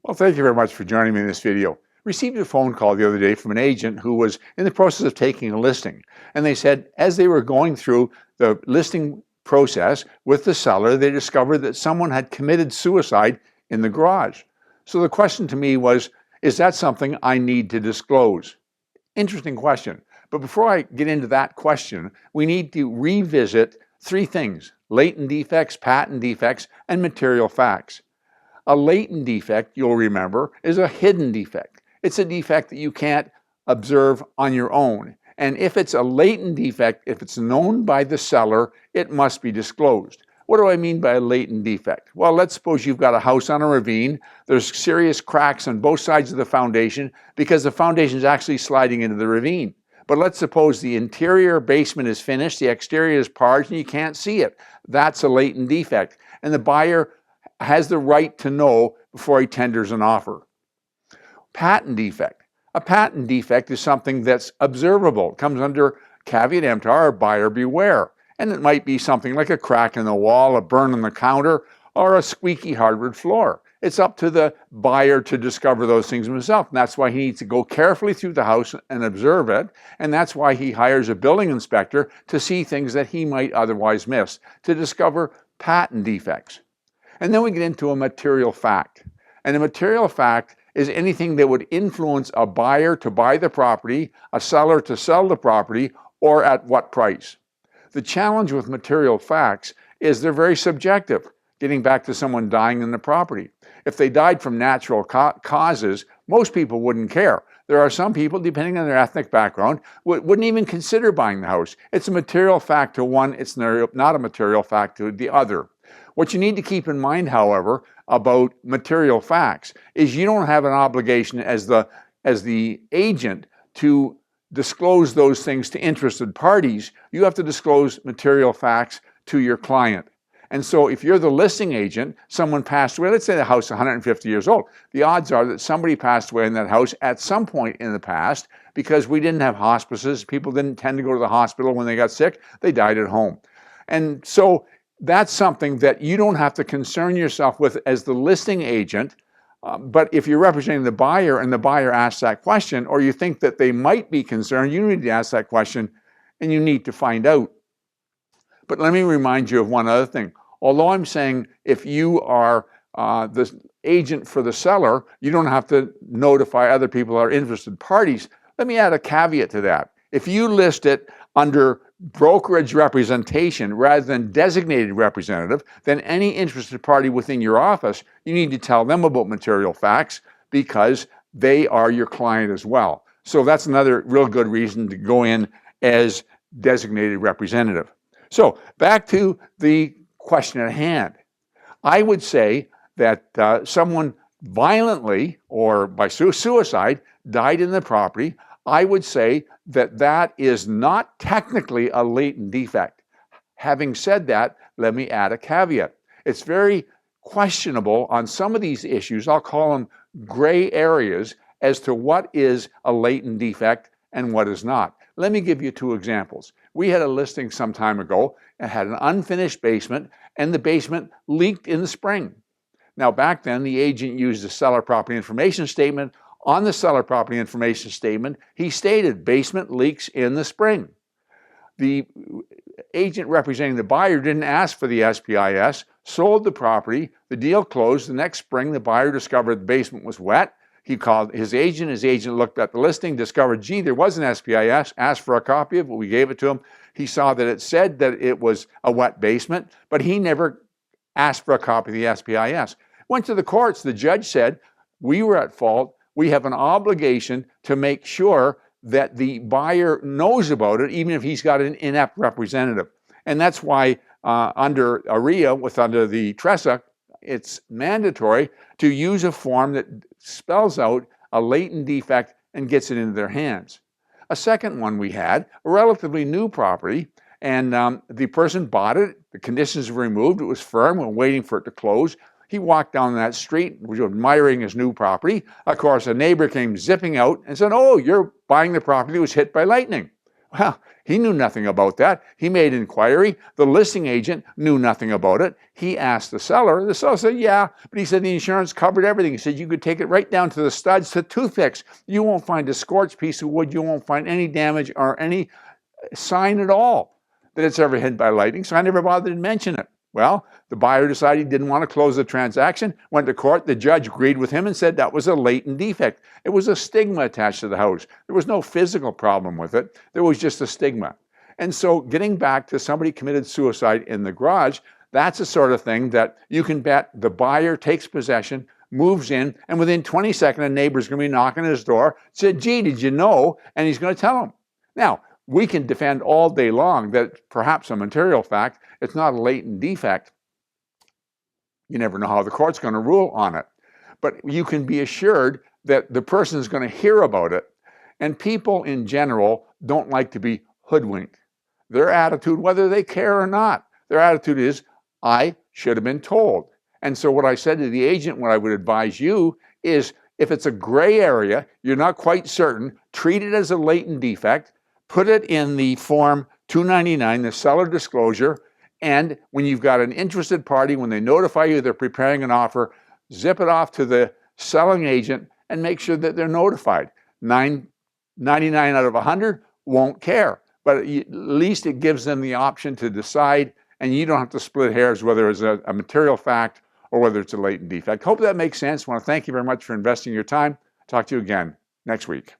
Well, thank you very much for joining me in this video. Received a phone call the other day from an agent who was in the process of taking a listing. And they said as they were going through the listing process with the seller, they discovered that someone had committed suicide in the garage. So the question to me was, is that something I need to disclose? Interesting question. But before I get into that question, we need to revisit three things: latent defects, patent defects, and material facts. A latent defect, you'll remember, is a hidden defect. It's a defect that you can't observe on your own. And if it's a latent defect, if it's known by the seller, it must be disclosed. What do I mean by a latent defect? Well, let's suppose you've got a house on a ravine. There's serious cracks on both sides of the foundation because the foundation is actually sliding into the ravine. But let's suppose the interior basement is finished, the exterior is parged, and you can't see it. That's a latent defect. And the buyer has the right to know before he tenders an offer. Patent defect. A patent defect is something that's observable. It comes under caveat emptor, or buyer beware. And it might be something like a crack in the wall, a burn on the counter, or a squeaky hardwood floor. It's up to the buyer to discover those things himself. And that's why he needs to go carefully through the house and observe it. And that's why he hires a building inspector to see things that he might otherwise miss, to discover patent defects. And then we get into a material fact. And a material fact is anything that would influence a buyer to buy the property, a seller to sell the property, or at what price. The challenge with material facts is they're very subjective, getting back to someone dying in the property. If they died from natural causes, most people wouldn't care. There are some people, depending on their ethnic background, wouldn't even consider buying the house. It's a material fact to one, it's not a material fact to the other. What you need to keep in mind, however, about material facts is you don't have an obligation as the agent to disclose those things to interested parties. You have to disclose material facts to your client. And so if you're the listing agent, someone passed away, let's say the house is 150 years old. The odds are that somebody passed away in that house at some point in the past because we didn't have hospices. People didn't tend to go to the hospital when they got sick. They died at home. And so that's something that you don't have to concern yourself with as the listing agent. But if you're representing the buyer and the buyer asks that question, or you think that they might be concerned, you need to ask that question and you need to find out. But let me remind you of one other thing. Although I'm saying if you are the agent for the seller, you don't have to notify other people or interested parties. Let me add a caveat to that. If you list it under brokerage representation rather than designated representative, then any interested party within your office, you need to tell them about material facts because they are your client as well. So that's another real good reason to go in as designated representative. So back to the question at hand. I would say that someone violently or by suicide died in the property. I would say that that is not technically a latent defect. Having said that, let me add a caveat. It's very questionable on some of these issues, I'll call them gray areas, as to what is a latent defect and what is not. Let me give you two examples. We had a listing some time ago and had an unfinished basement, and the basement leaked in the spring. Now back then, the agent used the seller property information statement. On the seller property information statement, he stated basement leaks in the spring. The agent representing the buyer didn't ask for the SPIS, sold the property, the deal closed. The next spring, the buyer discovered the basement was wet. He called his agent looked at the listing, discovered, gee, there was an SPIS, asked for a copy of it, we gave it to him. He saw that it said that it was a wet basement, but he never asked for a copy of the SPIS. Went to the courts, the judge said, we were at fault. We have an obligation to make sure that the buyer knows about it, even if he's got an inept representative. And that's why under AREA, under the TRESA, it's mandatory to use a form that spells out a latent defect and gets it into their hands. A second one we had, a relatively new property, and the person bought it, the conditions were removed, it was firm, we're waiting for it to close. He walked down that street, was admiring his new property. Of course, a neighbor came zipping out and said, oh, you're buying the property that was hit by lightning. Well, he knew nothing about that. He made inquiry. The listing agent knew nothing about it. He asked the seller. The seller said, yeah, but he said the insurance covered everything. He said you could take it right down to the studs to toothpicks. You won't find a scorched piece of wood. You won't find any damage or any sign at all that it's ever hit by lightning, so I never bothered to mention it. Well, the buyer decided he didn't want to close the transaction, went to court. The judge agreed with him and said that was a latent defect. It was a stigma attached to the house. There was no physical problem with it. There was just a stigma. And so getting back to somebody committed suicide in the garage, that's the sort of thing that you can bet the buyer takes possession, moves in, and within 20 seconds, a neighbor's going to be knocking at his door, said, gee, did you know? And he's going to tell him. Now, we can defend all day long that perhaps a material fact, it's not a latent defect. You never know how the court's going to rule on it. But you can be assured that the person is going to hear about it. And people in general don't like to be hoodwinked. Their attitude, whether they care or not, their attitude is, I should have been told. And so what I said to the agent, what I would advise you is, if it's a gray area, you're not quite certain, treat it as a latent defect, put it in the form 299, the seller disclosure, and when you've got an interested party, when they notify you they're preparing an offer, zip it off to the selling agent and make sure that they're notified. 99 out of 100 won't care, but at least it gives them the option to decide, and you don't have to split hairs whether it's a material fact or whether it's a latent defect. Hope that makes sense. I want to thank you very much for investing your time. Talk to you again next week.